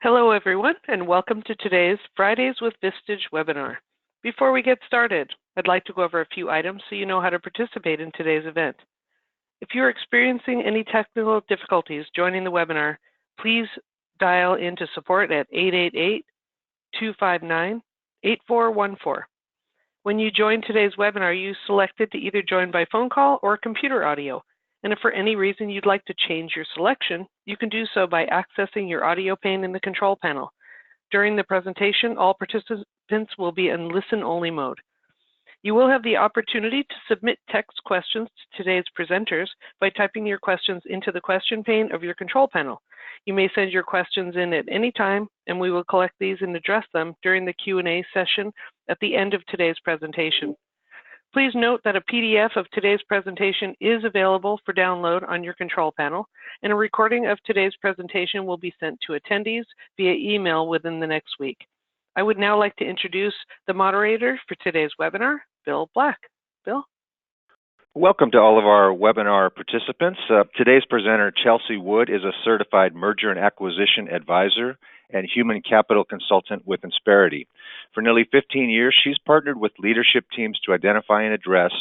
Hello, everyone, and welcome to today's Fridays with Vistage webinar. Before we get started, I'd like to go over a few items so you know how to participate in today's event. If you're experiencing any technical difficulties joining the webinar, please dial into support at 888-259-8414. When you join today's webinar, you selected to either join by phone call or computer audio. And if for any reason you'd like to change your selection, you can do so by accessing your audio pane in the control panel. During the presentation, all participants will be in listen-only mode. You will have the opportunity to submit text questions to today's presenters by typing your questions into the question pane of your control panel. You may send your questions in at any time, and we will collect these and address them during the Q&A session at the end of today's presentation. Please note that a PDF of today's presentation is available for download on your control panel, and a recording of today's presentation will be sent to attendees via email within the next week. I would now like to introduce the moderator for today's webinar, Bill Black. Bill? Welcome to all of our webinar participants. Today's presenter, Chelsea Wood, is a certified merger and acquisition advisor and human capital consultant with Insperity. For nearly 15 years, she's partnered with leadership teams to identify and address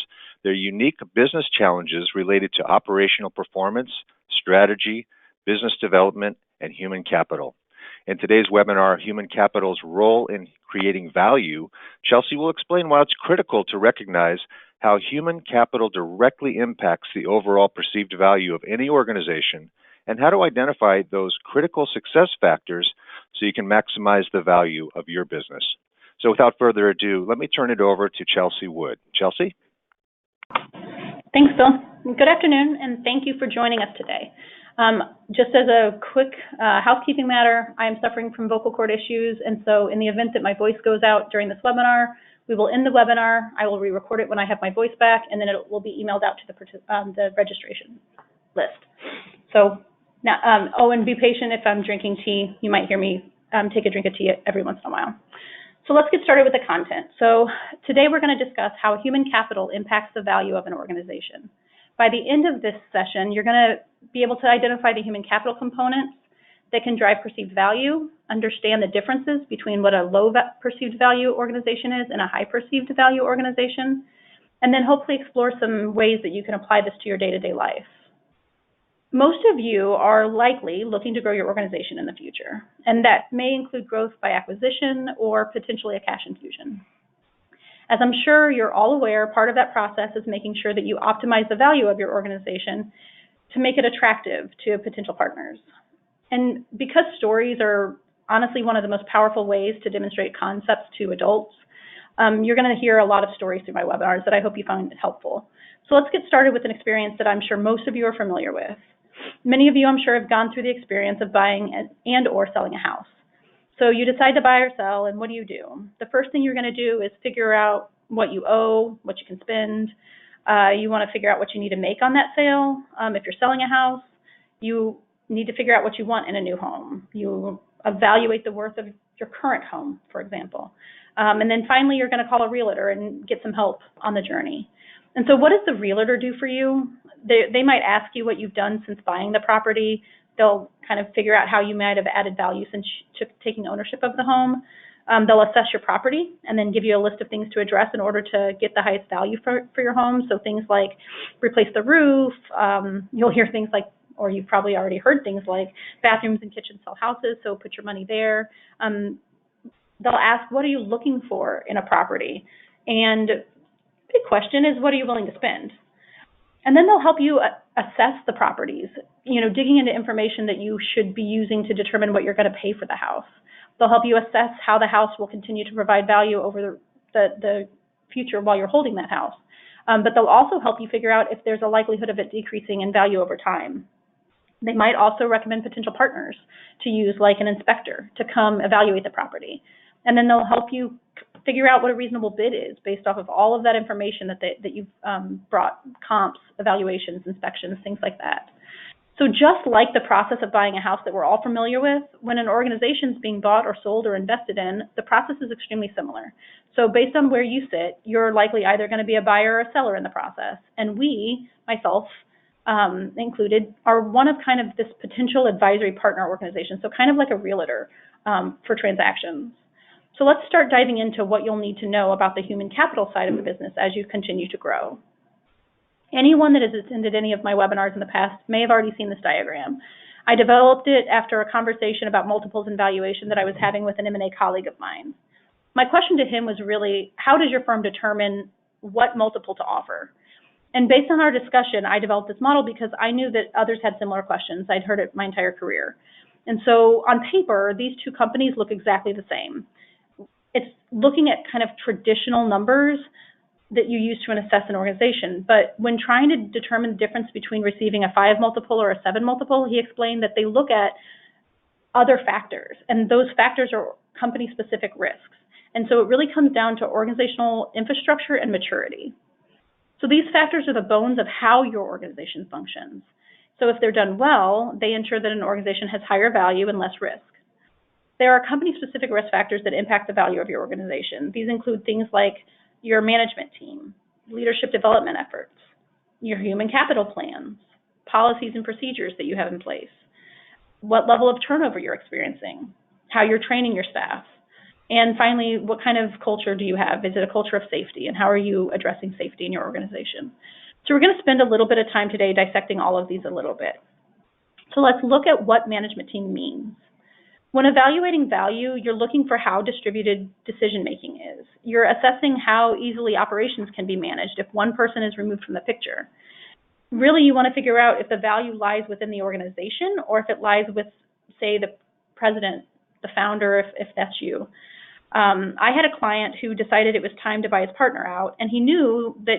their unique business challenges related to operational performance, strategy, business development, and human capital. In today's webinar, Human Capital's Role in Creating Value, Chelsea will explain why it's critical to recognize how human capital directly impacts the overall perceived value of any organization, and how to identify those critical success factors so you can maximize the value of your business. So without further ado, let me turn it over to Chelsea Wood. Chelsea? Thanks, Bill. Good afternoon, and thank you for joining us today. Just as a quick housekeeping matter, I am suffering from vocal cord issues, and so in the event that my voice goes out during this webinar, we will end the webinar. I will re-record it when I have my voice back, and then it will be emailed out to the registration list. So now, and be patient if I'm drinking tea. You might hear me take a drink of tea every once in a while. So let's get started with the content. So today we're going to discuss how human capital impacts the value of an organization. By the end of this session, you're going to be able to identify the human capital components that can drive perceived value, understand the differences between what a low perceived value organization is and a high perceived value organization, and then hopefully explore some ways that you can apply this to your day-to-day life. Most of you are likely looking to grow your organization in the future, and that may include growth by acquisition or potentially a cash infusion. As I'm sure you're all aware, part of that process is making sure that you optimize the value of your organization to make it attractive to potential partners. And because stories are honestly one of the most powerful ways to demonstrate concepts to adults, you're going to hear a lot of stories through my webinars that I hope you find helpful. So let's get started with an experience that I'm sure most of you are familiar with. Many of you, I'm sure, have gone through the experience of buying and or selling a house. So you decide to buy or sell, and what do? The first thing you're going to do is figure out what you owe, what you can spend. You want to figure out what you need to make on that sale. If you're selling a house, you need to figure out what you want in a new home. You evaluate the worth of your current home, for example. And then finally, you're going to call a realtor and get some help on the journey. And so what does the realtor do for you? They might ask you what you've done since buying the property. They'll kind of figure out how you might have added value since taking ownership of the home. They'll assess your property and then give you a list of things to address in order to get the highest value for your home. So things like replace the roof. You'll hear things like, or you've probably already heard things like bathrooms and kitchens sell houses, so put your money there. They'll ask, what are you looking for in a property? And big question is, what are you willing to spend? And then they'll help you assess the properties, digging into information that you should be using to determine what you're going to pay for the house. They'll help you assess how the house will continue to provide value over the future while you're holding that house. But they'll also help you figure out if there's a likelihood of it decreasing in value over time. They might also recommend potential partners to use, like an inspector, to come evaluate the property. And then they'll help you figure out what a reasonable bid is based off of all of that information that you've brought, comps, evaluations, inspections, things like that. So just like the process of buying a house that we're all familiar with, when an organization is being bought or sold or invested in, the process is extremely similar. So based on where you sit, you're likely either going to be a buyer or a seller in the process. And we, myself included, are one of kind of this potential advisory partner organization, so kind of like a realtor. for transactions. So let's start diving into what you'll need to know about the human capital side of the business as you continue to grow. Anyone that has attended any of my webinars in the past may have already seen this diagram. I developed it after a conversation about multiples and valuation that I was having with an M&A colleague of mine. My question to him was really, how does your firm determine what multiple to offer? And based on our discussion, I developed this model because I knew that others had similar questions. I'd heard it my entire career. And so on paper, these two companies look exactly the same. It's looking at kind of traditional numbers that you use to assess an organization. But when trying to determine the difference between receiving a 5 multiple or a 7 multiple, he explained that they look at other factors, and those factors are company-specific risks. And so it really comes down to organizational infrastructure and maturity. So these factors are the bones of how your organization functions. So if they're done well, they ensure that an organization has higher value and less risk. There are company-specific risk factors that impact the value of your organization. These include things like your management team, leadership development efforts, your human capital plans, policies and procedures that you have in place, what level of turnover you're experiencing, how you're training your staff, and finally, what kind of culture do you have? Is it a culture of safety, and how are you addressing safety in your organization? So we're going to spend a little bit of time today dissecting all of these a little bit. So let's look at what management team means. When evaluating value, you're looking for how distributed decision-making is. You're assessing how easily operations can be managed if one person is removed from the picture. Really, you want to figure out if the value lies within the organization or if it lies with, say, the president, the founder, if that's you. I had a client who decided it was time to buy his partner out, and he knew that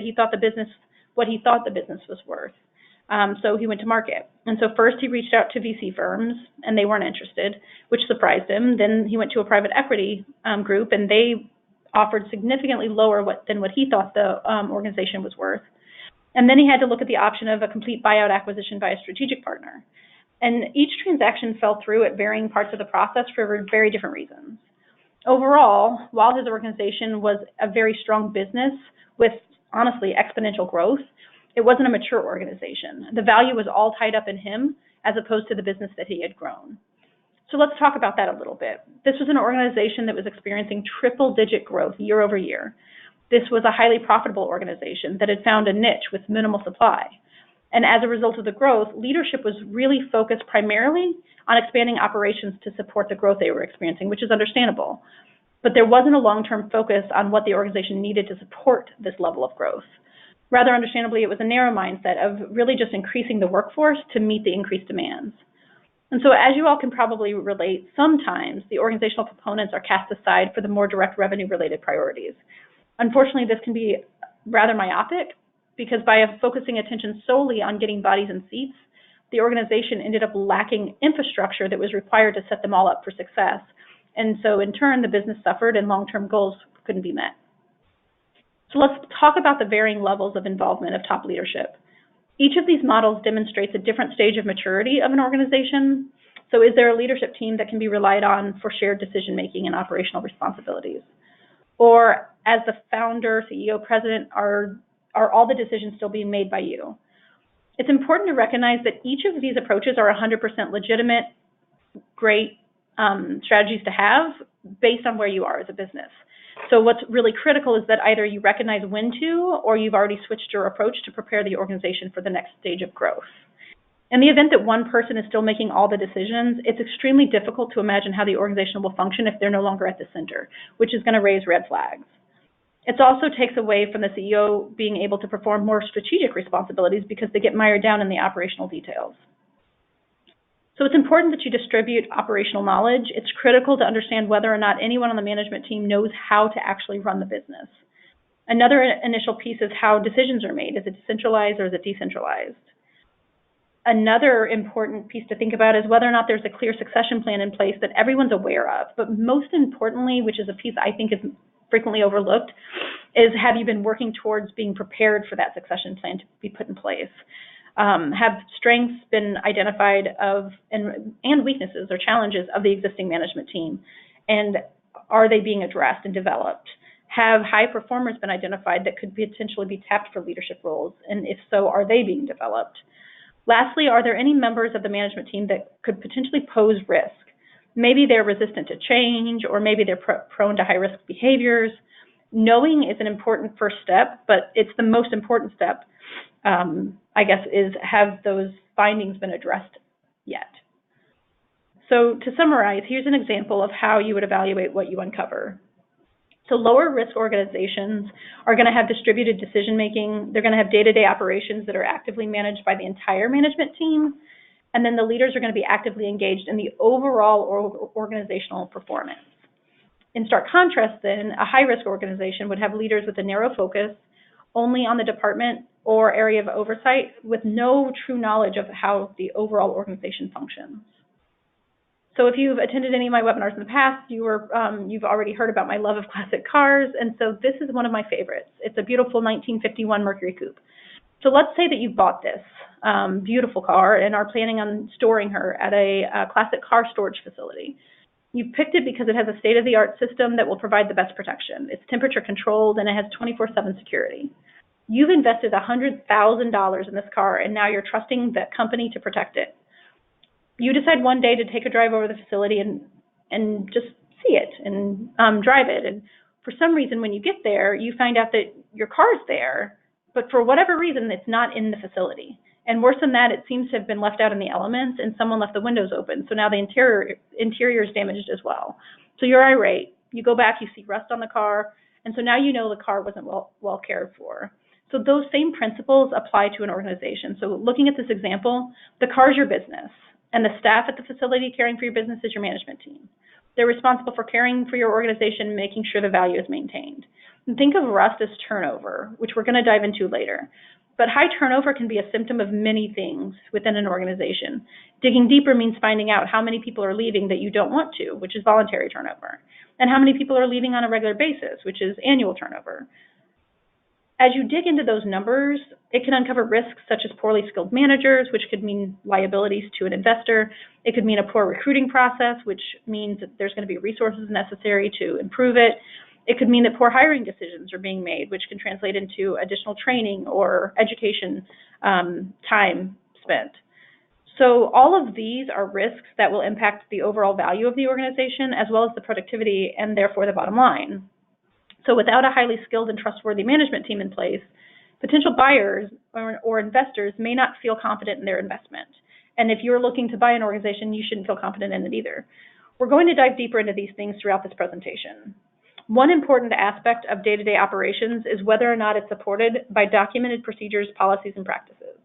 what he thought the business was worth. So he went to market. And so first he reached out to VC firms, and they weren't interested, which surprised him. Then he went to a private equity group, and they offered significantly lower than what he thought the organization was worth. And then he had to look at the option of a complete buyout acquisition by a strategic partner. And each transaction fell through at varying parts of the process for very different reasons. Overall, while his organization was a very strong business with, honestly, exponential growth, it wasn't a mature organization. The value was all tied up in him as opposed to the business that he had grown. So let's talk about that a little bit. This was an organization that was experiencing triple-digit growth year over year. This was a highly profitable organization that had found a niche with minimal supply. And as a result of the growth, leadership was really focused primarily on expanding operations to support the growth they were experiencing, which is understandable. But there wasn't a long-term focus on what the organization needed to support this level of growth. Rather understandably, it was a narrow mindset of really just increasing the workforce to meet the increased demands. And so as you all can probably relate, sometimes the organizational components are cast aside for the more direct revenue-related priorities. Unfortunately, this can be rather myopic because by focusing attention solely on getting bodies in seats, the organization ended up lacking infrastructure that was required to set them all up for success. And so in turn, the business suffered and long-term goals couldn't be met. So let's talk about the varying levels of involvement of top leadership. Each of these models demonstrates a different stage of maturity of an organization. So is there a leadership team that can be relied on for shared decision-making and operational responsibilities? Or as the founder, CEO, president, are all the decisions still being made by you? It's important to recognize that each of these approaches are 100% legitimate, great strategies to have based on where you are as a business. So what's really critical is that either you recognize when to, or you've already switched your approach to prepare the organization for the next stage of growth. In the event that one person is still making all the decisions, it's extremely difficult to imagine how the organization will function if they're no longer at the center, which is going to raise red flags. It also takes away from the CEO being able to perform more strategic responsibilities because they get mired down in the operational details. So it's important that you distribute operational knowledge. It's critical to understand whether or not anyone on the management team knows how to actually run the business. Another initial piece is how decisions are made. Is it decentralized or is it decentralized? Another important piece to think about is whether or not there's a clear succession plan in place that everyone's aware of. But most importantly, which is a piece I think is frequently overlooked, is have you been working towards being prepared for that succession plan to be put in place? Have strengths been identified and weaknesses or challenges of the existing management team? And are they being addressed and developed? Have high performers been identified that could potentially be tapped for leadership roles? And if so, are they being developed? Lastly, are there any members of the management team that could potentially pose risk? Maybe they're resistant to change, or maybe they're prone to high-risk behaviors. Knowing is an important first step, but it's the most important step, I guess, is have those findings been addressed yet? So to summarize, here's an example of how you would evaluate what you uncover. So lower risk organizations are going to have distributed decision-making. They're going to have day-to-day operations that are actively managed by the entire management team. And then the leaders are going to be actively engaged in the overall organizational performance. In stark contrast, then, a high-risk organization would have leaders with a narrow focus only on the department or area of oversight with no true knowledge of how the overall organization functions. So if you've attended any of my webinars in the past, you've already heard about my love of classic cars, and so this is one of my favorites. It's a beautiful 1951 Mercury Coupe. So let's say that you bought this beautiful car and are planning on storing her at a classic car storage facility. You picked it because it has a state-of-the-art system that will provide the best protection. It's temperature controlled and it has 24/7 security. You've invested $100,000 in this car, and now you're trusting that company to protect it. You decide one day to take a drive over the facility and just see it and drive it. And for some reason, when you get there, you find out that your car's there, but for whatever reason, it's not in the facility. And worse than that, it seems to have been left out in the elements and someone left the windows open. So now the interior is damaged as well. So you're irate. You go back, you see rust on the car, and so now you know the car wasn't well cared for. So those same principles apply to an organization. So looking at this example, the car is your business, and the staff at the facility caring for your business is your management team. They're responsible for caring for your organization and making sure the value is maintained. And think of rust as turnover, which we're going to dive into later. But high turnover can be a symptom of many things within an organization. Digging deeper means finding out how many people are leaving that you don't want to, which is voluntary turnover, and how many people are leaving on a regular basis, which is annual turnover. As you dig into those numbers, it can uncover risks such as poorly skilled managers, which could mean liabilities to an investor. It could mean a poor recruiting process, which means that there's going to be resources necessary to improve it. It could mean that poor hiring decisions are being made, which can translate into additional training or education time spent. So all of these are risks that will impact the overall value of the organization, as well as the productivity and therefore the bottom line. So without a highly skilled and trustworthy management team in place, potential buyers or investors may not feel confident in their investment. And if you're looking to buy an organization, you shouldn't feel confident in it either. We're going to dive deeper into these things throughout this presentation. One important aspect of day-to-day operations is whether or not it's supported by documented procedures, policies, and practices.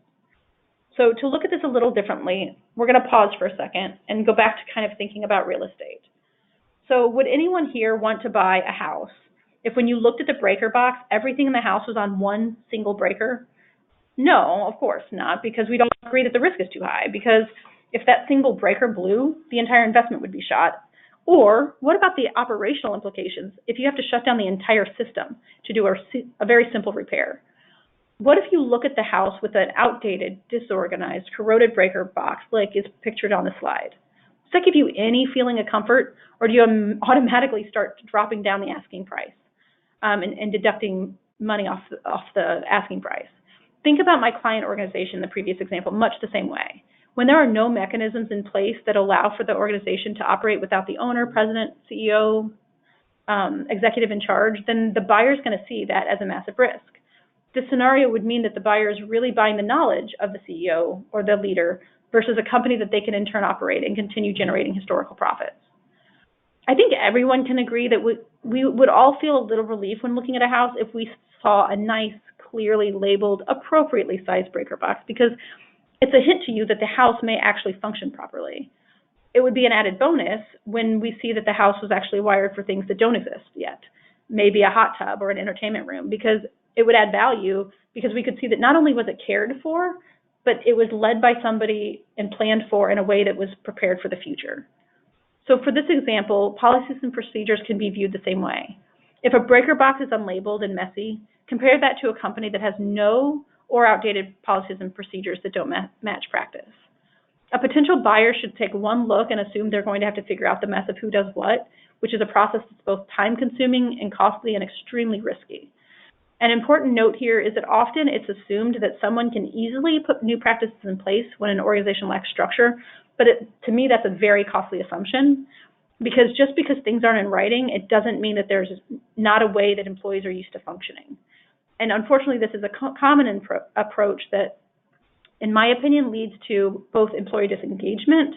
So to look at this a little differently, we're going to pause for a second and go back to kind of thinking about real estate. So would anyone here want to buy a house if when you looked at the breaker box, everything in the house was on one single breaker? No, of course not, because we don't agree that the risk is too high, because if that single breaker blew, the entire investment would be shot. Or what about the operational implications if you have to shut down the entire system to do a very simple repair? What if you look at the house with an outdated, disorganized, corroded breaker box like is pictured on the slide? Does that give you any feeling of comfort, or do you automatically start dropping down the asking price and deducting money off the asking price? Think about my client organization, the previous example, much the same way. When there are no mechanisms in place that allow for the organization to operate without the owner, president, CEO, executive in charge, then the buyer is going to see that as a massive risk. This scenario would mean that the buyer is really buying the knowledge of the CEO or the leader versus a company that they can in turn operate and continue generating historical profits. I think everyone can agree that we would all feel a little relief when looking at a house if we saw a nice, clearly labeled, appropriately sized breaker box, because it's a hint to you that the house may actually function properly. It would be an added bonus when we see that the house was actually wired for things that don't exist yet, maybe a hot tub or an entertainment room, because it would add value because we could see that not only was it cared for, but it was led by somebody and planned for in a way that was prepared for the future. So for this example, policies and procedures can be viewed the same way. If a breaker box is unlabeled and messy, compare that to a company that has no or outdated policies and procedures that don't match practice. A potential buyer should take one look and assume they're going to have to figure out the mess of who does what, which is a process that's both time-consuming and costly and extremely risky. An important note here is that often it's assumed that someone can easily put new practices in place when an organization lacks structure, but to me that's a very costly assumption, because just because things aren't in writing, it doesn't mean that there's not a way that employees are used to functioning. And unfortunately, this is a common approach that, in my opinion, leads to both employee disengagement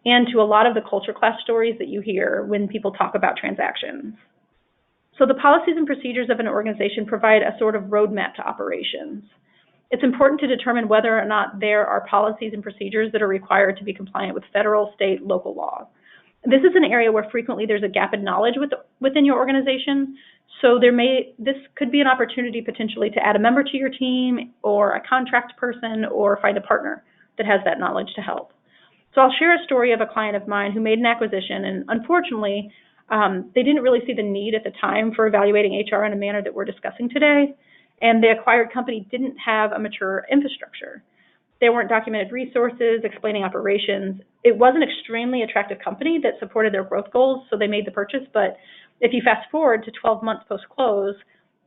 and to a lot of the culture clash stories that you hear when people talk about transactions. So the policies and procedures of an organization provide a sort of roadmap to operations. It's important to determine whether or not there are policies and procedures that are required to be compliant with federal, state, local law. This is an area where frequently there's a gap in knowledge within your organization, so this could be an opportunity potentially to add a member to your team or a contract person or find a partner that has that knowledge to help. So I'll share a story of a client of mine who made an acquisition, and unfortunately, they didn't really see the need at the time for evaluating HR in a manner that we're discussing today, and the acquired company didn't have a mature infrastructure. There weren't documented resources explaining operations. It was an extremely attractive company that supported their growth goals, so they made the purchase. But if you fast forward to 12 months post-close,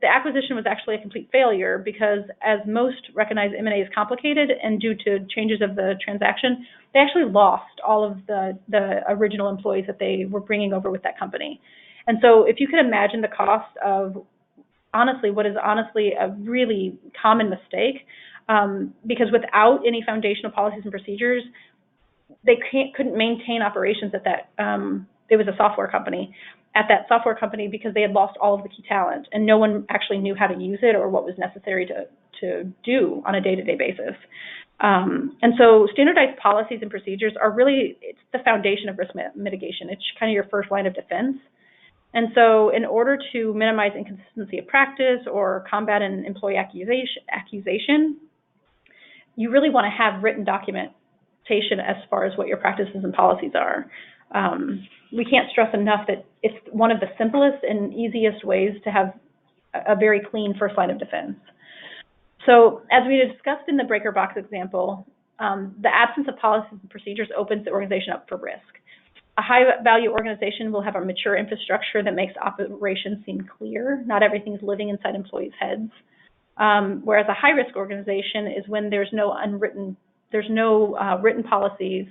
the acquisition was actually a complete failure because, as most recognize, M&A is complicated, and due to changes of the transaction, they actually lost all of the original employees that they were bringing over with that company. And so if you could imagine the cost of what is honestly a really common mistake, because without any foundational policies and procedures, they couldn't maintain operations at that. It was a software company. At that software company, because they had lost all of the key talent, and no one actually knew how to use it or what was necessary to do on a day-to-day basis. And so standardized policies and procedures are really, it's the foundation of risk mitigation. It's kind of your first line of defense. And so in order to minimize inconsistency of practice or combat an employee accusation, you really want to have written documentation as far as what your practices and policies are. We can't stress enough that it's one of the simplest and easiest ways to have a very clean first line of defense. So as we discussed in the breaker box example, the absence of policies and procedures opens the organization up for risk. A high-value organization will have a mature infrastructure that makes operations seem clear. Not everything is living inside employees' heads. Whereas a high-risk organization is when there's no written policies,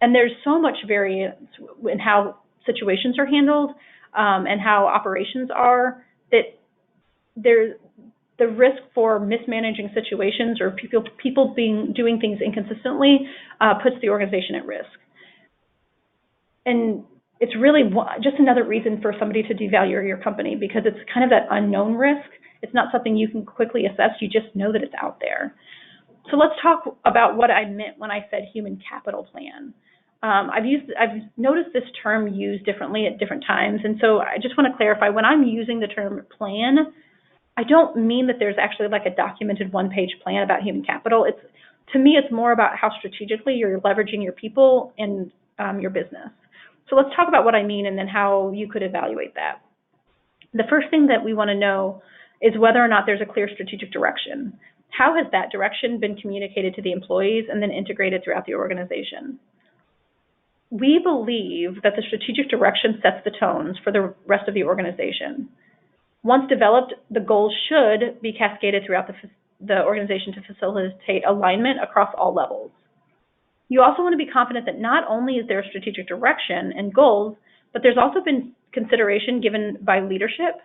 and there's so much variance in how situations are handled and how operations are, that there's the risk for mismanaging situations or people doing things inconsistently puts the organization at risk. And it's really just another reason for somebody to devalue your company, because it's kind of that unknown risk. It's not something you can quickly assess. You just know that it's out there. So let's talk about what I meant when I said human capital plan. I've noticed this term used differently at different times, and so I just want to clarify, when I'm using the term plan, I don't mean that there's actually like a documented one-page plan about human capital. To me, it's more about how strategically you're leveraging your people and your business. So let's talk about what I mean and then how you could evaluate that. The first thing that we want to know is whether or not there's a clear strategic direction. How has that direction been communicated to the employees and then integrated throughout the organization? We believe that the strategic direction sets the tones for the rest of the organization. Once developed, the goals should be cascaded throughout the organization to facilitate alignment across all levels. You also want to be confident that not only is there a strategic direction and goals, but there's also been consideration given by leadership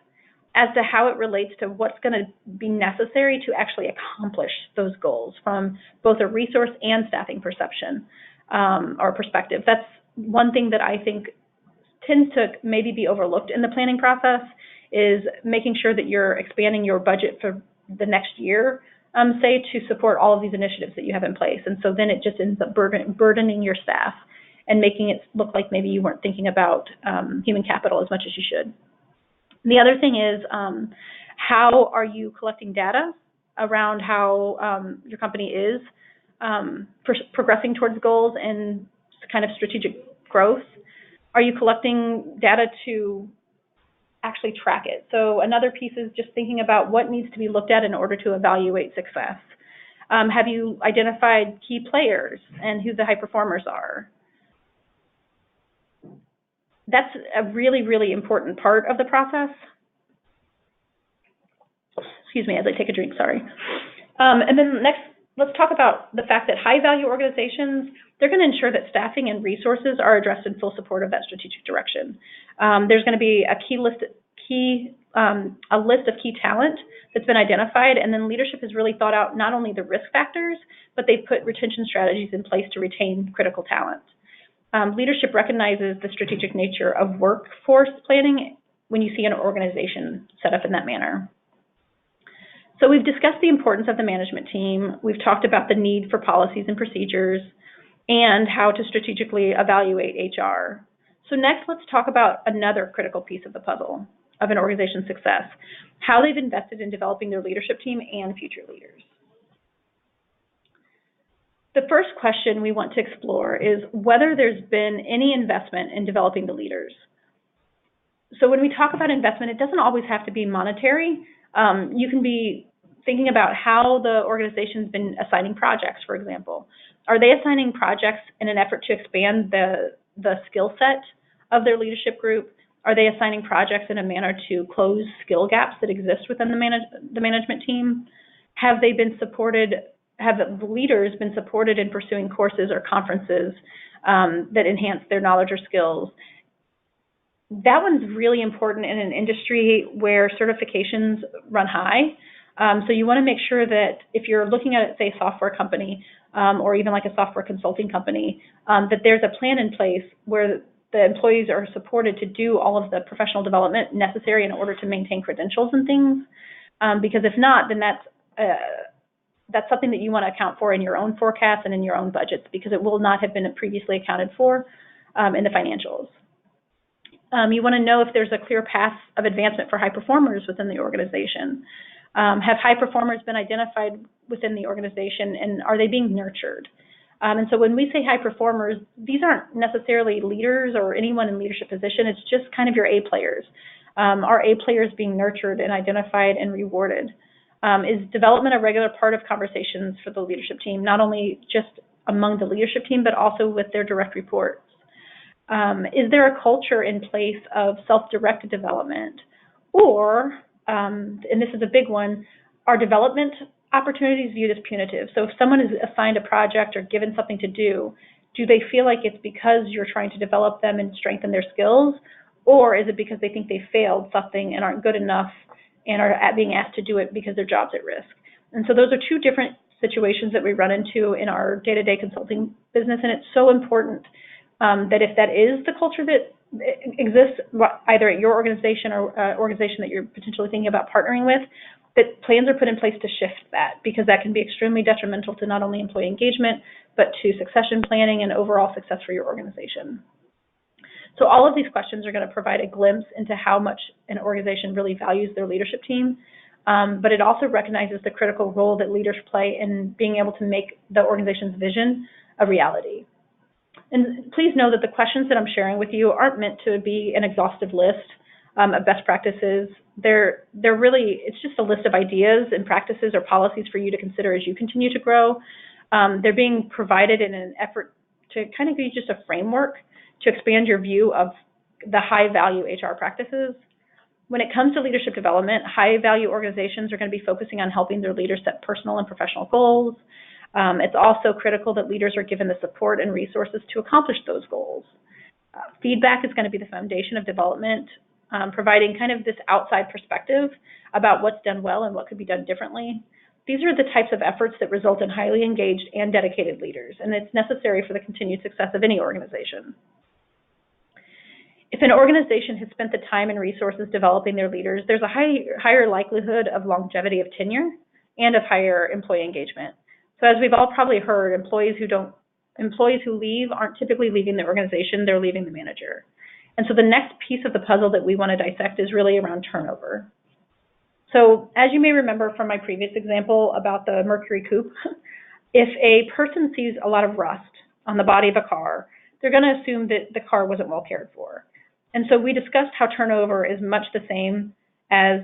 as to how it relates to what's going to be necessary to actually accomplish those goals from both a resource and staffing perception or perspective. That's one thing that I think tends to maybe be overlooked in the planning process, is making sure that you're expanding your budget for the next year, say, to support all of these initiatives that you have in place. And so then it just ends up burdening your staff and making it look like maybe you weren't thinking about human capital as much as you should. The other thing is, how are you collecting data around how your company is progressing towards goals and kind of strategic growth? Are you collecting data to actually track it? So another piece is just thinking about what needs to be looked at in order to evaluate success. Have you identified key players and who the high performers are? That's a really, really important part of the process. Excuse me, as I take a drink, sorry. And then next, let's talk about the fact that high-value organizations, they're going to ensure that staffing and resources are addressed in full support of that strategic direction. There's going to be a list of key talent that's been identified, and then leadership has really thought out not only the risk factors, but they've put retention strategies in place to retain critical talent. Leadership recognizes the strategic nature of workforce planning when you see an organization set up in that manner. So we've discussed the importance of the management team. We've talked about the need for policies and procedures and how to strategically evaluate HR. So next, let's talk about another critical piece of the puzzle of an organization's success, how they've invested in developing their leadership team and future leaders. The first question we want to explore is whether there's been any investment in developing the leaders. So when we talk about investment, it doesn't always have to be monetary. You can be thinking about how the organization's been assigning projects, for example. Are they assigning projects in an effort to expand the skill set of their leadership group? Are they assigning projects in a manner to close skill gaps that exist within the management team? Have they been supported? Have the leaders been supported in pursuing courses or conferences that enhance their knowledge or skills? That one's really important in an industry where certifications run high. So you want to make sure that if you're looking at, say, a software company or even like a software consulting company, that there's a plan in place where the employees are supported to do all of the professional development necessary in order to maintain credentials and things. Because if not, then that's something that you want to account for in your own forecasts and in your own budgets, because it will not have been previously accounted for in the financials. You want to know if there's a clear path of advancement for high performers within the organization. Have high performers been identified within the organization, and are they being nurtured? And so when we say high performers, these aren't necessarily leaders or anyone in leadership position. It's just kind of your A players. Are A players being nurtured and identified and rewarded? Is development a regular part of conversations for the leadership team, not only just among the leadership team, but also with their direct reports? Is there a culture in place of self-directed development? Or, and this is a big one, are development opportunities viewed as punitive? So if someone is assigned a project or given something to do they feel like it's because you're trying to develop them and strengthen their skills? Or is it because they think they failed something and aren't good enough and are being asked to do it because their job's at risk? And so those are two different situations that we run into in our day-to-day consulting business, and it's so important that if that is the culture that exists either at your organization or organization that you're potentially thinking about partnering with, that plans are put in place to shift that, because that can be extremely detrimental to not only employee engagement, but to succession planning and overall success for your organization. So all of these questions are going to provide a glimpse into how much an organization really values their leadership team, but it also recognizes the critical role that leaders play in being able to make the organization's vision a reality. And please know that the questions that I'm sharing with you aren't meant to be an exhaustive list of best practices. They're really, it's just a list of ideas and practices or policies for you to consider as you continue to grow. They're being provided in an effort to kind of give you just a framework to expand your view of the high-value HR practices. When it comes to leadership development, high-value organizations are going to be focusing on helping their leaders set personal and professional goals. It's also critical that leaders are given the support and resources to accomplish those goals. Feedback is going to be the foundation of development, providing kind of this outside perspective about what's done well and what could be done differently. These are the types of efforts that result in highly engaged and dedicated leaders, and it's necessary for the continued success of any organization. If an organization has spent the time and resources developing their leaders, there's a higher likelihood of longevity of tenure and of higher employee engagement. So as we've all probably heard, employees who leave aren't typically leaving the organization, they're leaving the manager. And so the next piece of the puzzle that we want to dissect is really around turnover. So as you may remember from my previous example about the Mercury coupe, if a person sees a lot of rust on the body of a car, they're going to assume that the car wasn't well cared for. And so we discussed how turnover is much the same as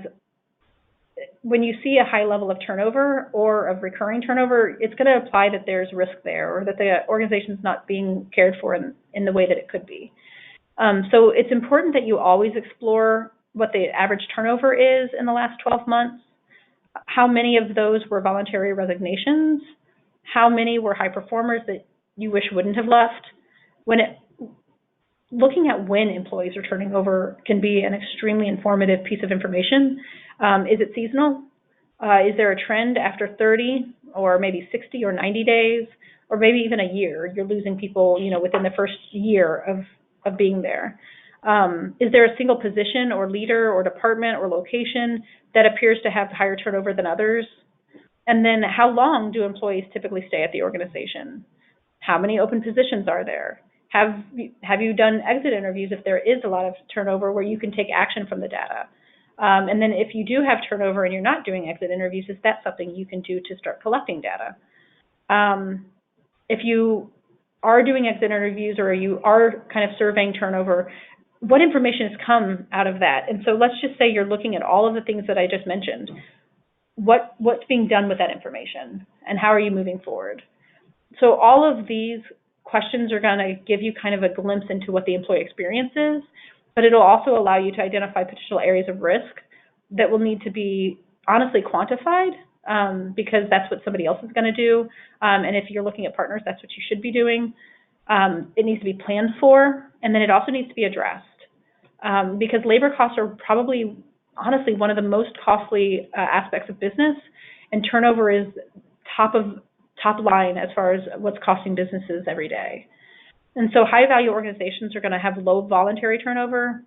when you see a high level of turnover or of recurring turnover, it's going to imply that there's risk there or that the organization's not being cared for in the way that it could be. So it's important that you always explore what the average turnover is in the last 12 months. How many of those were voluntary resignations? How many were high performers that you wish wouldn't have left? Looking at when employees are turning over can be an extremely informative piece of information. Is it seasonal? Is there a trend after 30 or maybe 60 or 90 days, or maybe even a year? You're losing people, within the first year of being there. Is there a single position or leader or department or location that appears to have higher turnover than others? And then how long do employees typically stay at the organization? How many open positions are there? Have you done exit interviews if there is a lot of turnover where you can take action from the data? And then if you do have turnover and you're not doing exit interviews, is that something you can do to start collecting data? If you are doing exit interviews or you are kind of surveying turnover, what information has come out of that? And so let's just say you're looking at all of the things that I just mentioned. What's being done with that information, and how are you moving forward? So all of these questions are going to give you kind of a glimpse into what the employee experience is, but it'll also allow you to identify potential areas of risk that will need to be honestly quantified, because that's what somebody else is going to do. And if you're looking at partners, that's what you should be doing. It needs to be planned for, and then it also needs to be addressed, because labor costs are probably, honestly, one of the most costly aspects of business, and turnover is top line as far as what's costing businesses every day. And so high-value organizations are going to have low voluntary turnover.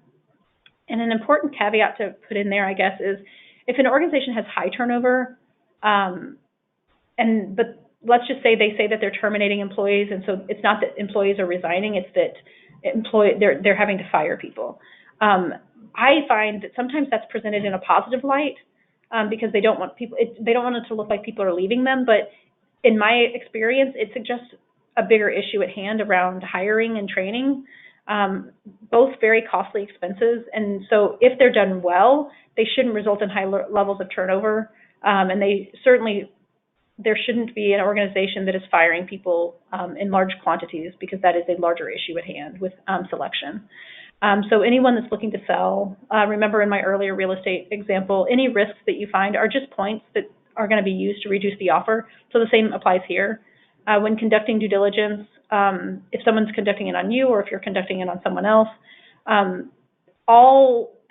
And an important caveat to put in there, I guess, is if an organization has high turnover, but let's just say they say that they're terminating employees, and so it's not that employees are resigning, it's that they're having to fire people. I find that sometimes that's presented in a positive light, because they don't want it to look like people are leaving them, but in my experience, it suggests a bigger issue at hand around hiring and training, both very costly expenses. And so if they're done well, they shouldn't result in high levels of turnover. And there shouldn't be an organization that is firing people in large quantities, because that is a larger issue at hand with selection. So anyone that's looking to sell, remember in my earlier real estate example, any risks that you find are just points that are going to be used to reduce the offer. So the same applies here. When conducting due diligence, if someone's conducting it on you or if you're conducting it on someone else,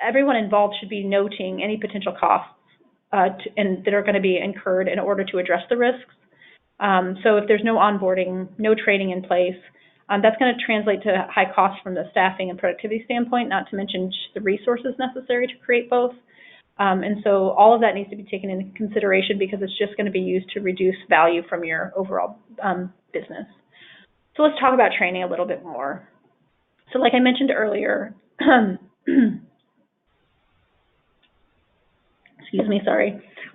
everyone involved should be noting any potential costs and that are going to be incurred in order to address the risks. So if there's no onboarding, no training in place, that's going to translate to high costs from the staffing and productivity standpoint, not to mention the resources necessary to create both. And so all of that needs to be taken into consideration, because it's just going to be used to reduce value from your overall business. So let's talk about training a little bit more. So like I mentioned earlier,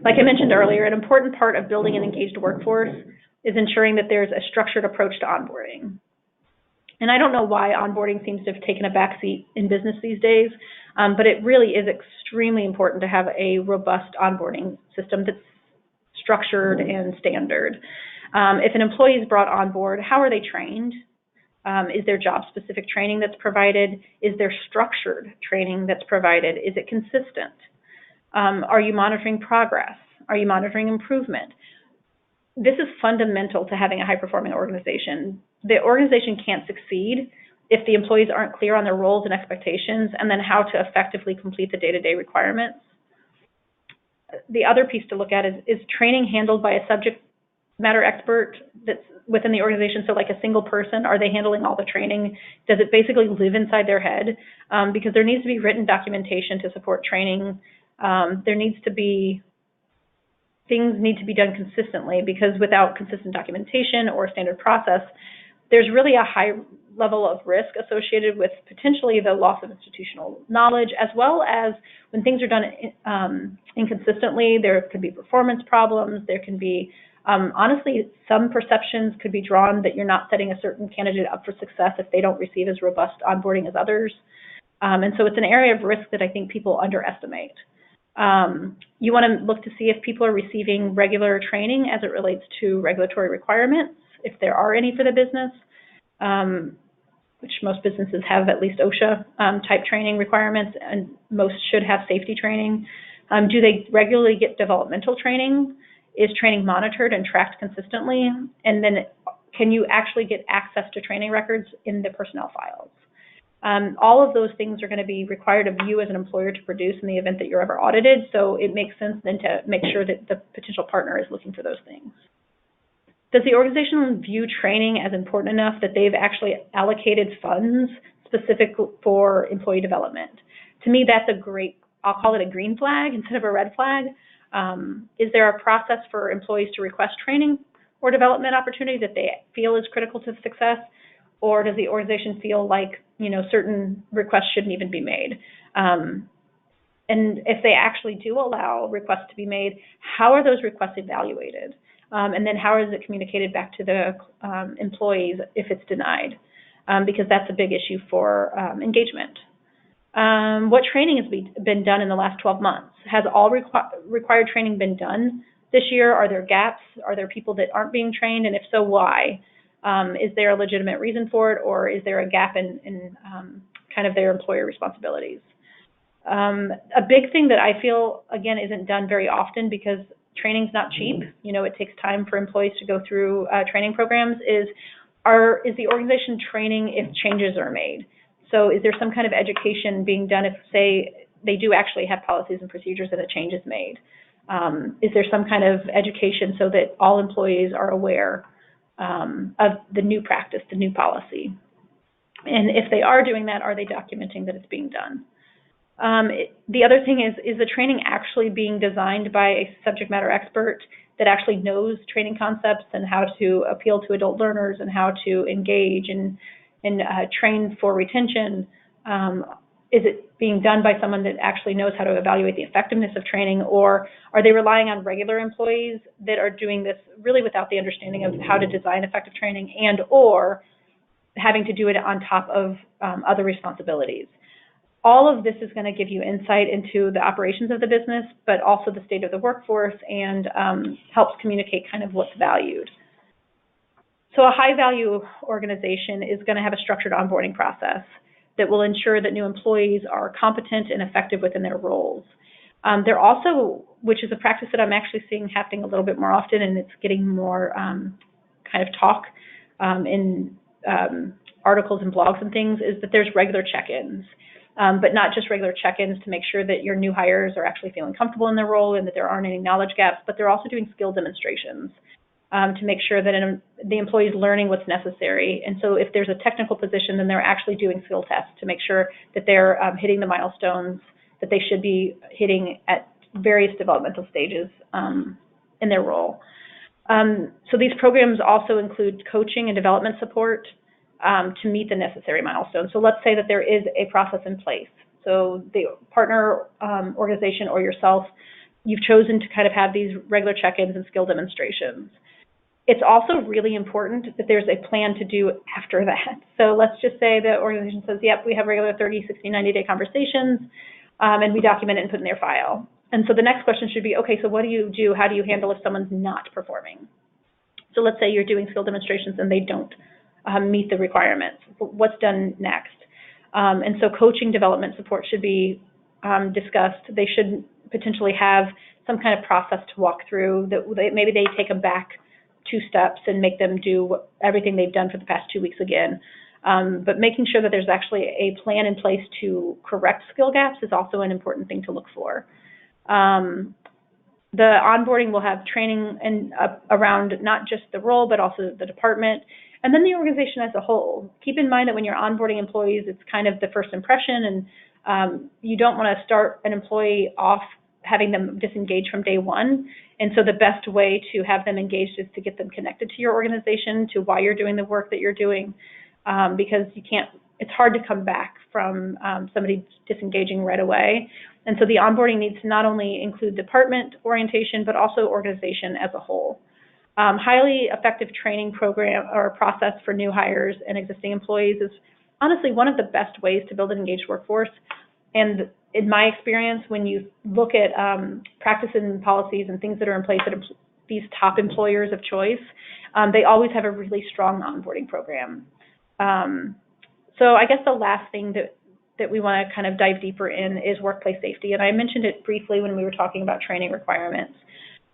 Like I mentioned earlier, an important part of building an engaged workforce is ensuring that there's a structured approach to onboarding. And I don't know why onboarding seems to have taken a backseat in business these days, but it really is extremely important to have a robust onboarding system that's structured and standard. If an employee is brought on board, how are they trained? Is there job-specific training that's provided? Is there structured training that's provided? Is it consistent? Are you monitoring progress? Are you monitoring improvement? This is fundamental to having a high-performing organization. The organization can't succeed if the employees aren't clear on their roles and expectations, and then how to effectively complete the day-to-day requirements. The other piece to look at is training handled by a subject matter expert that's within the organization. So like a single person, are they handling all the training? Does it basically live inside their head? Because there needs to be written documentation to support training. Things need to be done consistently, because without consistent documentation or standard process, there's really a high level of risk associated with potentially the loss of institutional knowledge, as well as when things are done inconsistently, there could be performance problems. There can be, honestly, some perceptions could be drawn that you're not setting a certain candidate up for success if they don't receive as robust onboarding as others. And so it's an area of risk that I think people underestimate. You want to look to see if people are receiving regular training as it relates to regulatory requirements, if there are any for the business, which most businesses have at least OSHA type training requirements, and most should have safety training. Do they regularly get developmental training? Is training monitored and tracked consistently? And then can you actually get access to training records in the personnel files? All of those things are going to be required of you as an employer to produce in the event that you're ever audited, so it makes sense then to make sure that the potential partner is looking for those things. Does the organization view training as important enough that they've actually allocated funds specific for employee development? To me, that's a great, I'll call it a green flag instead of a red flag. Is there a process for employees to request training or development opportunity that they feel is critical to success? Or does the organization feel like, certain requests shouldn't even be made? And if they actually do allow requests to be made, how are those requests evaluated? And then how is it communicated back to the employees if it's denied? Because that's a big issue for engagement. What training has been done in the last 12 months? Has all required training been done this year? Are there gaps? Are there people that aren't being trained? And if so, why? Is there a legitimate reason for it, or is there a gap in kind of their employer responsibilities? A big thing that I feel, again, isn't done very often because training's not cheap. It takes time for employees to go through training programs, is the organization training if changes are made? So is there some kind of education being done if, say, they do actually have policies and procedures and a change is made? Is there some kind of education so that all employees are aware of the new practice, the new policy? And if they are doing that, are they documenting that it's being done? The other thing is the training actually being designed by a subject matter expert that actually knows training concepts and how to appeal to adult learners and how to engage and train for retention? Is it being done by someone that actually knows how to evaluate the effectiveness of training, or are they relying on regular employees that are doing this really without the understanding of how to design effective training and or having to do it on top of other responsibilities? All of this is going to give you insight into the operations of the business, but also the state of the workforce, and helps communicate kind of what's valued. So a high-value organization is going to have a structured onboarding process that will ensure that new employees are competent and effective within their roles. They're also, which is a practice that I'm actually seeing happening a little bit more often, and it's getting more kind of talk in articles and blogs and things, is that there's regular check-ins. But not just regular check-ins to make sure that your new hires are actually feeling comfortable in their role and that there aren't any knowledge gaps, but they're also doing skill demonstrations to make sure that the employee is learning what's necessary. And so if there's a technical position, then they're actually doing skill tests to make sure that they're hitting the milestones that they should be hitting at various developmental stages in their role. So these programs also include coaching and development support to meet the necessary milestones. So let's say that there is a process in place. So the partner organization or yourself, you've chosen to kind of have these regular check-ins and skill demonstrations. It's also really important that there's a plan to do after that. So let's just say the organization says, yep, we have regular 30, 60, 90-day conversations, and we document it and put it in their file. And so the next question should be, okay, so what do you do? How do you handle if someone's not performing? So let's say you're doing skill demonstrations and they don't meet the requirements. What's done next? And so coaching development support should be discussed. They should potentially have some kind of process to walk through. That maybe they take them back 2 steps and make them do everything they've done for the past 2 weeks again. But making sure that there's actually a plan in place to correct skill gaps is also an important thing to look for. The onboarding will have training around not just the role, but also the department, and then the organization as a whole. Keep in mind that when you're onboarding employees, it's kind of the first impression, and you don't want to start an employee off having them disengage from day one. And so the best way to have them engaged is to get them connected to your organization, to why you're doing the work that you're doing, because it's hard to come back from somebody disengaging right away. And so the onboarding needs to not only include department orientation, but also organization as a whole. Highly effective training program or process for new hires and existing employees is honestly one of the best ways to build an engaged workforce. And in my experience, when you look at practices and policies and things that are in place at these top employers of choice, they always have a really strong onboarding program. So I guess the last thing that that we want to kind of dive deeper in is workplace safety. And I mentioned it briefly when we were talking about training requirements.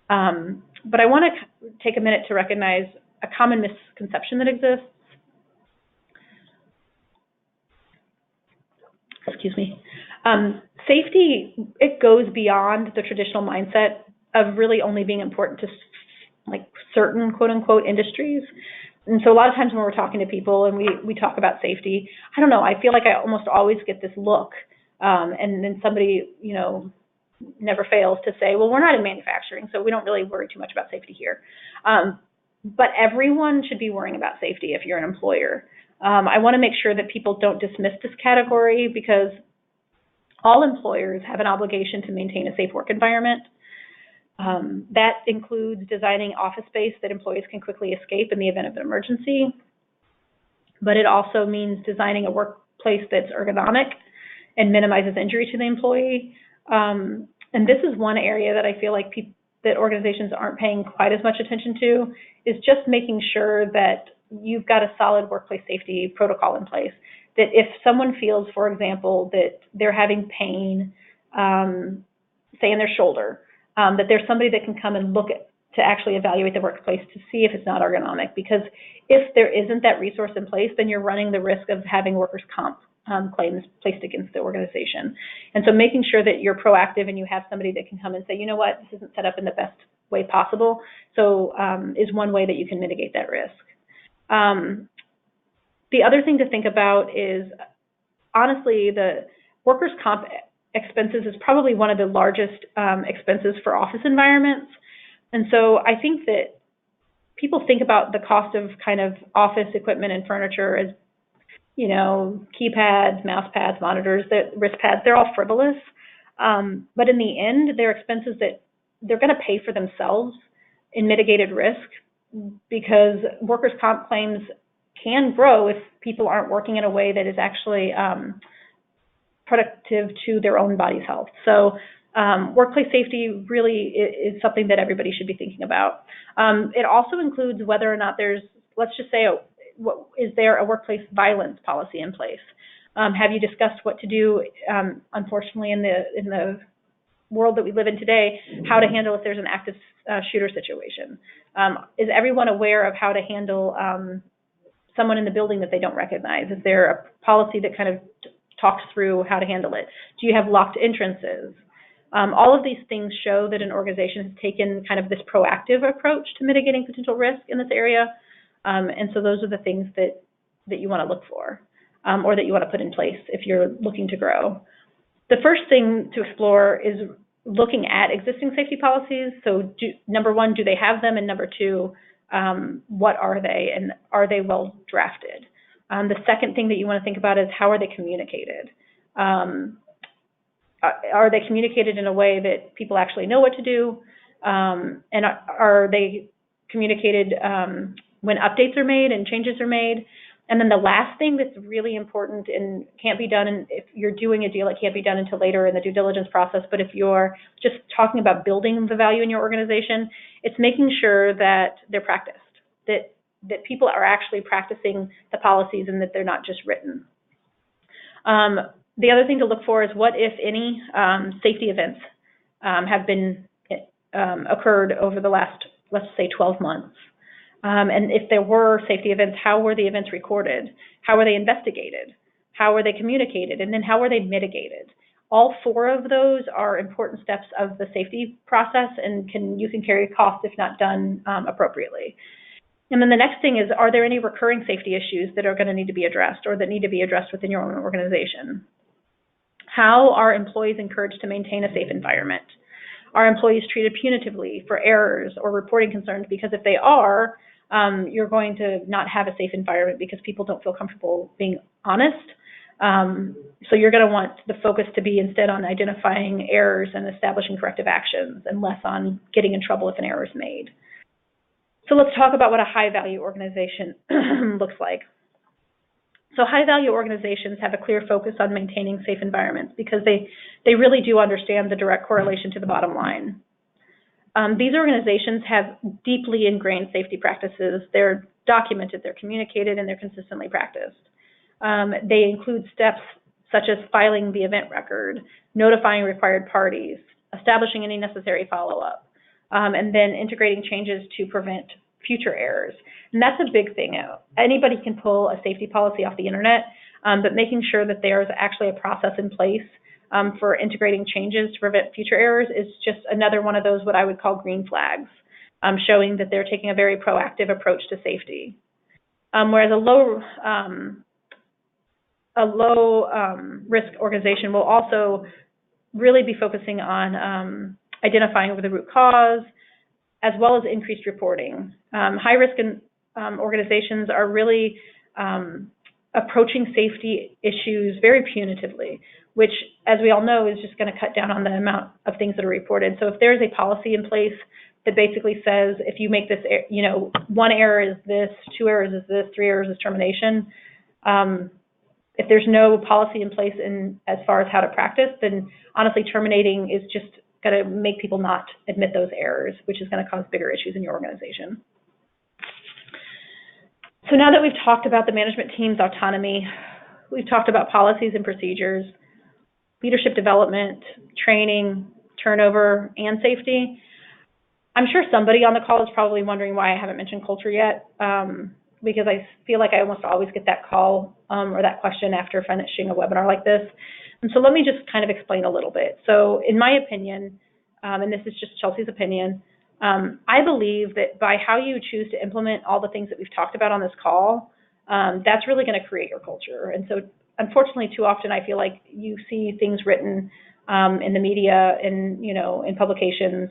But I want to take a minute to recognize a common misconception that exists. Excuse me. Safety, it goes beyond the traditional mindset of really only being important to like certain quote unquote industries. And so a lot of times when we're talking to people and we talk about safety, I don't know, I feel like I almost always get this look, and then somebody, you know, never fails to say, well, we're not in manufacturing, so we don't really worry too much about safety here. But everyone should be worrying about safety if you're an employer. I want to make sure that people don't dismiss this category because all employers have an obligation to maintain a safe work environment. That includes designing office space that employees can quickly escape in the event of an emergency. But it also means designing a workplace that's ergonomic and minimizes injury to the employee. And this is one area that I feel like that organizations aren't paying quite as much attention to, is just making sure that you've got a solid workplace safety protocol in place. That if someone feels, for example, that they're having pain, say in their shoulder, that there's somebody that can come and look at, to actually evaluate the workplace to see if it's not ergonomic. Because if there isn't that resource in place, then you're running the risk of having workers' comp claims placed against the organization. And so making sure that you're proactive and you have somebody that can come and say, you know what, this isn't set up in the best way possible, so is one way that you can mitigate that risk. The other thing to think about is, honestly, the workers' comp expenses is probably one of the largest expenses for office environments. And so I think that people think about the cost of kind of office equipment and furniture as, you know, keypads, mouse pads, monitors, wrist pads, they're all frivolous. But in the end, they're expenses that they're going to pay for themselves in mitigated risk, because workers' comp claims can grow if people aren't working in a way that is actually productive to their own body's health. So workplace safety really is something that everybody should be thinking about. It also includes whether or not there's, let's just say, is there a workplace violence policy in place? Have you discussed what to do, unfortunately, in the world that we live in today, how to handle if there's an active shooter situation? Is everyone aware of how to handle someone in the building that they don't recognize? Is there a policy that kind of talks through how to handle it? Do you have locked entrances? All of these things show that an organization has taken kind of this proactive approach to mitigating potential risk in this area. And so those are the things that you want to look for, or that you want to put in place if you're looking to grow. The first thing to explore is looking at existing safety policies. So number one, do they have them? And number two, what are they, and are they well drafted? The second thing that you want to think about is, how are they communicated? Are they communicated in a way that people actually know what to do? And are they communicated when updates are made and changes are made? And then the last thing that's really important and can't be done, and if you're doing a deal, it can't be done until later in the due diligence process, but if you're just talking about building the value in your organization, it's making sure that they're practiced, that people are actually practicing the policies and that they're not just written. The other thing to look for is, what, if any, safety events have been occurred over the last, let's say, 12 months. And if there were safety events, how were the events recorded? How were they investigated? How were they communicated? And then how were they mitigated? All four of those are important steps of the safety process, and you can carry costs if not done appropriately. And then the next thing is, are there any recurring safety issues that are going to need to be addressed, or that need to be addressed within your own organization? How are employees encouraged to maintain a safe environment? Are employees treated punitively for errors or reporting concerns? Because if they are, you're going to not have a safe environment, because people don't feel comfortable being honest. So you're going to want the focus to be instead on identifying errors and establishing corrective actions, and less on getting in trouble if an error is made. So let's talk about what a high-value organization looks like. So high-value organizations have a clear focus on maintaining safe environments, because they really do understand the direct correlation to the bottom line. These organizations have deeply ingrained safety practices. They're documented, they're communicated, and they're consistently practiced. They include steps such as filing the event record, notifying required parties, establishing any necessary follow-up, and then integrating changes to prevent future errors. And that's a big thing. Anybody can pull a safety policy off the internet, but making sure that there's actually a process in place for integrating changes to prevent future errors is just another one of those what I would call green flags, showing that they're taking a very proactive approach to safety. Whereas a low risk organization will also really be focusing on identifying the root cause, as well as increased reporting. High risk organizations are really approaching safety issues very punitively, which, as we all know, is just going to cut down on the amount of things that are reported. So if there's a policy in place that basically says if you make this, one error is this, 2 errors is this, 3 errors is termination, if there's no policy in place as far as how to practice, then honestly terminating is just going to make people not admit those errors, which is going to cause bigger issues in your organization. So now that we've talked about the management team's autonomy, we've talked about policies and procedures, leadership development, training, turnover, and safety. I'm sure somebody on the call is probably wondering why I haven't mentioned culture yet, because I feel like I almost always get that call or that question after finishing a webinar like this. And so let me just kind of explain a little bit. So in my opinion, and this is just Chelsea's opinion, I believe that by how you choose to implement all the things that we've talked about on this call, that's really going to create your culture. And so unfortunately, too often I feel like you see things written in the media and, in publications,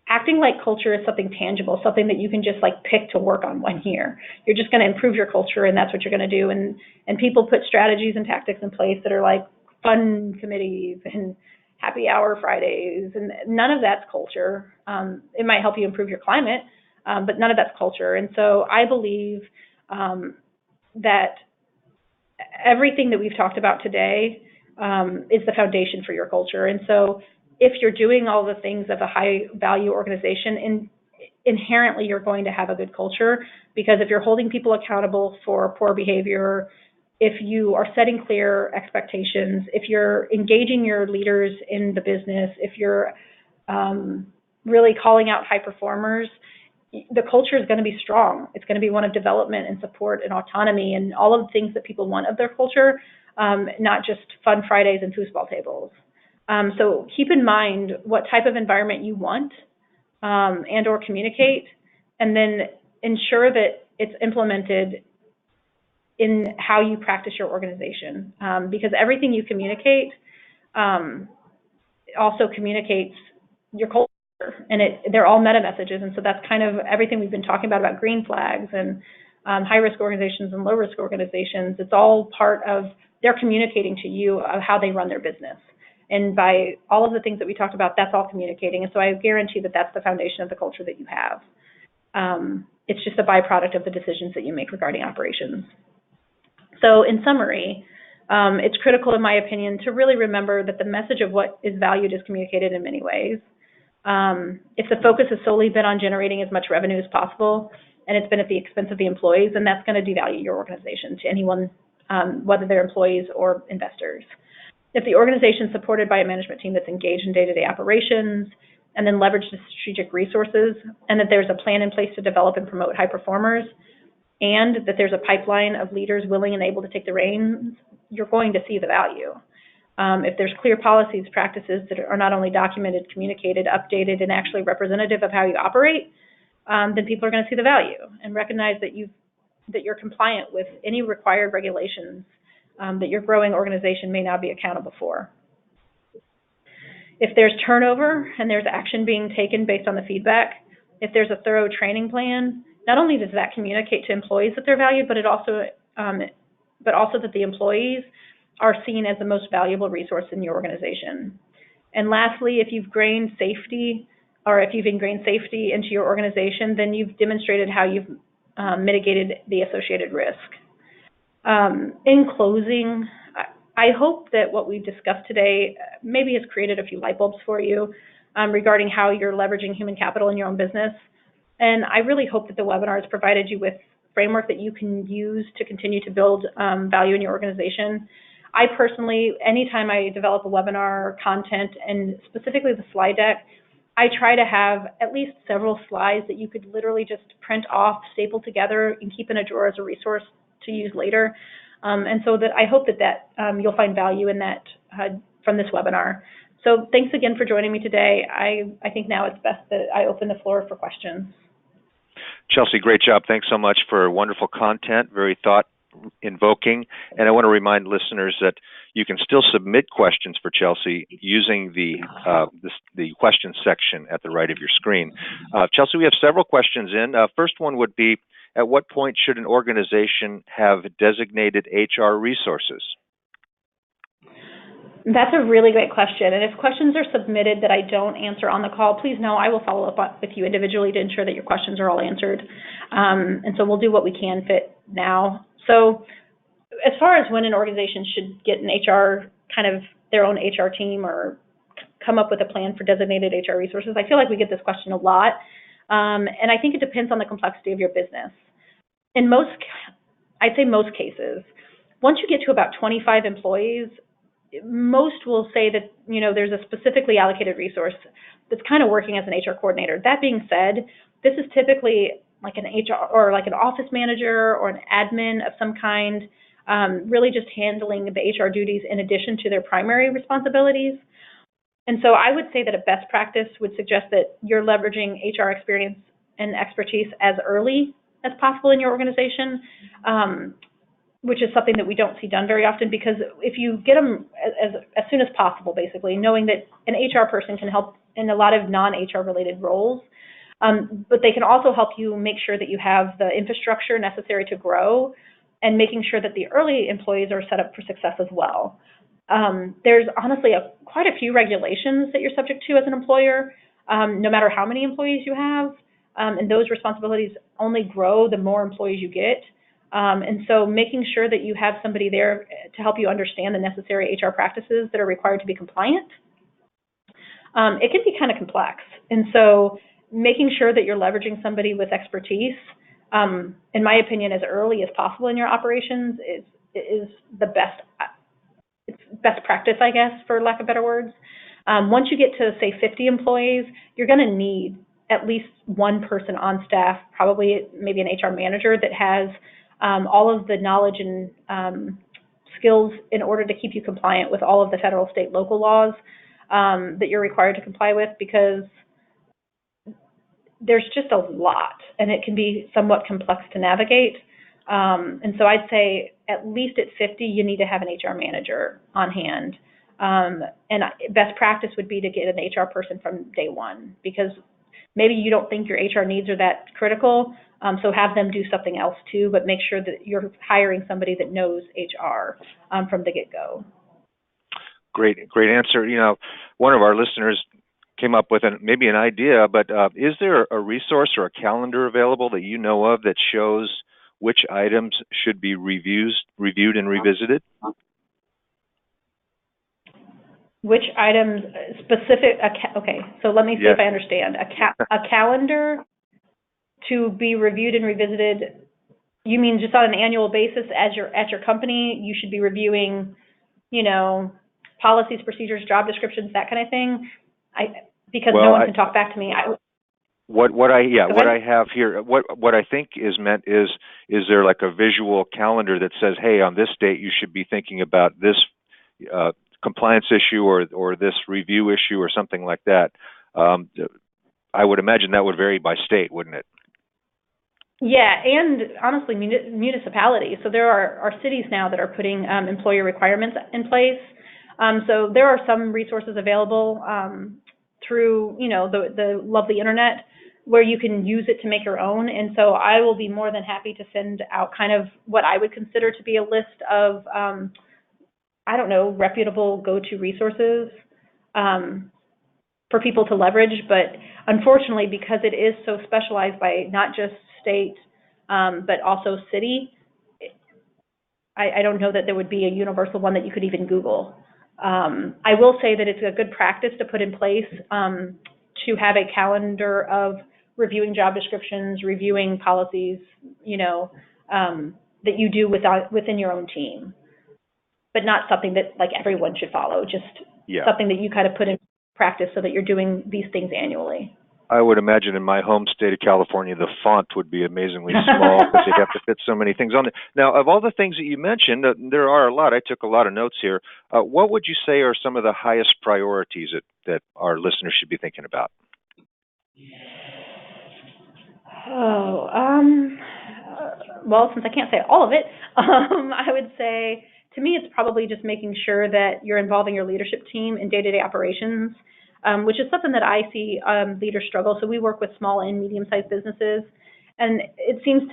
acting like culture is something tangible, something that you can just like pick to work on 1 year. You're just going to improve your culture, and that's what you're going to do. And people put strategies and tactics in place that are like fun committees and happy hour Fridays, and none of that's culture. It might help you improve your climate, but none of that's culture. And so I believe that everything that we've talked about today is the foundation for your culture. And so if you're doing all the things of a high value organization, inherently you're going to have a good culture, because if you're holding people accountable for poor behavior, if you are setting clear expectations, if you're engaging your leaders in the business, if you're really calling out high performers, the culture is going to be strong. It's going to be one of development and support and autonomy and all of the things that people want of their culture, not just fun Fridays and foosball tables. So keep in mind what type of environment you want and or communicate, and then ensure that it's implemented in how you practice your organization, because everything you communicate also communicates your culture, and they're all meta messages. And so that's kind of everything we've been talking about green flags and high-risk organizations and low-risk organizations. It's all part of they're communicating to you of how they run their business. And by all of the things that we talked about, that's all communicating. And so I guarantee that that's the foundation of the culture that you have. It's just a byproduct of the decisions that you make regarding operations. So in summary, it's critical, in my opinion, to really remember that the message of what is valued is communicated in many ways. If the focus has solely been on generating as much revenue as possible, and it's been at the expense of the employees, then that's going to devalue your organization to anyone, whether they're employees or investors. If the organization is supported by a management team that's engaged in day-to-day operations, and then leverage the strategic resources, and that there's a plan in place to develop and promote high performers, and that there's a pipeline of leaders willing and able to take the reins, you're going to see the value. If there's clear policies, practices that are not only documented, communicated, updated, and actually representative of how you operate, then people are going to see the value and recognize that you're compliant with any required regulations that your growing organization may now be accountable for. If there's turnover and there's action being taken based on the feedback, if there's a thorough training plan, not only does that communicate to employees that they're valued, but also that the employees are seen as the most valuable resource in your organization. And lastly, if you've ingrained safety into your organization, then you've demonstrated how you've mitigated the associated risk. In closing, I hope that what we've discussed today maybe has created a few light bulbs for you regarding how you're leveraging human capital in your own business. And I really hope that the webinar has provided you with framework that you can use to continue to build value in your organization. I personally, anytime I develop a webinar content, and specifically the slide deck, I try to have at least several slides that you could literally just print off, staple together, and keep in a drawer as a resource to use later. And so that I hope that you'll find value in that from this webinar. So thanks again for joining me today. I think now it's best that I open the floor for questions. Chelsea, great job. Thanks so much for wonderful content, very thought-invoking. And I want to remind listeners that you can still submit questions for Chelsea using the questions section at the right of your screen. Chelsea, we have several questions in. First one would be, at what point should an organization have designated HR resources? That's a really great question. And if questions are submitted that I don't answer on the call, please know I will follow up with you individually to ensure that your questions are all answered. And so we'll do what we can fit now. So as far as when an organization should get an HR, kind of their own HR team, or come up with a plan for designated HR resources, I feel like we get this question a lot. And I think it depends on the complexity of your business. In I'd say most cases, once you get to about 25 employees, most will say that, there's a specifically allocated resource that's kind of working as an HR coordinator. That being said, this is typically like an HR or like an office manager or an admin of some kind, really just handling the HR duties in addition to their primary responsibilities. And so I would say that a best practice would suggest that you're leveraging HR experience and expertise as early as possible in your organization, which is something that we don't see done very often, because if you get them as soon as possible, basically, knowing that an HR person can help in a lot of non-HR related roles, but they can also help you make sure that you have the infrastructure necessary to grow, and making sure that the early employees are set up for success as well. There's honestly quite a few regulations that you're subject to as an employer, no matter how many employees you have, and those responsibilities only grow the more employees you get. And so making sure that you have somebody there to help you understand the necessary HR practices that are required to be compliant, it can be kind of complex. And so making sure that you're leveraging somebody with expertise, in my opinion, as early as possible in your operations is the best practice, I guess, for lack of better words. Once you get to, say, 50 employees, you're going to need at least one person on staff, probably maybe an HR manager that has all of the knowledge and skills in order to keep you compliant with all of the federal, state, local laws that you're required to comply with, because there's just a lot, and it can be somewhat complex to navigate. And so I'd say at least at 50, you need to have an HR manager on hand. And best practice would be to get an HR person from day one, because maybe you don't think your HR needs are that critical, so have them do something else too, but make sure that you're hiring somebody that knows HR from the get-go. Great answer. One of our listeners came up with maybe an idea, but is there a resource or a calendar available that you know of that shows which items should be reviewed and revisited? Which items specific? Okay, so let me see if I understand. A calendar to be reviewed and revisited. You mean just on an annual basis as you're at your company? You should be reviewing, policies, procedures, job descriptions, that kind of thing. Because no one can talk back to me. What I have here, what I think is meant is there like a visual calendar that says, hey, on this date you should be thinking about this compliance issue or this review issue or something like that. I would imagine that would vary by state, wouldn't it? Yeah, and honestly, municipalities. So there are cities now that are putting employer requirements in place. So there are some resources available through, the lovely internet where you can use it to make your own. And so I will be more than happy to send out kind of what I would consider to be a list of, reputable go-to resources for people to leverage. But unfortunately, because it is so specialized by not just state, but also city, I don't know that there would be a universal one that you could even Google. I will say that it's a good practice to put in place to have a calendar of reviewing job descriptions, reviewing policies, that you do within your own team. but not something that like everyone should follow, just Yeah. something that you kind of put in practice so that you're doing these things annually. I would imagine in my home state of California, the font would be amazingly small because you'd have to fit so many things on it. Now, of all the things that you mentioned, there are a lot. I took a lot of notes here. What would you say are some of the highest priorities that our listeners should be thinking about? Well, since I can't say all of it, I would say to me it's probably just making sure that you're involving your leadership team in day-to-day operations, which is something that I see leaders struggle. So we work with small and medium-sized businesses, and it seems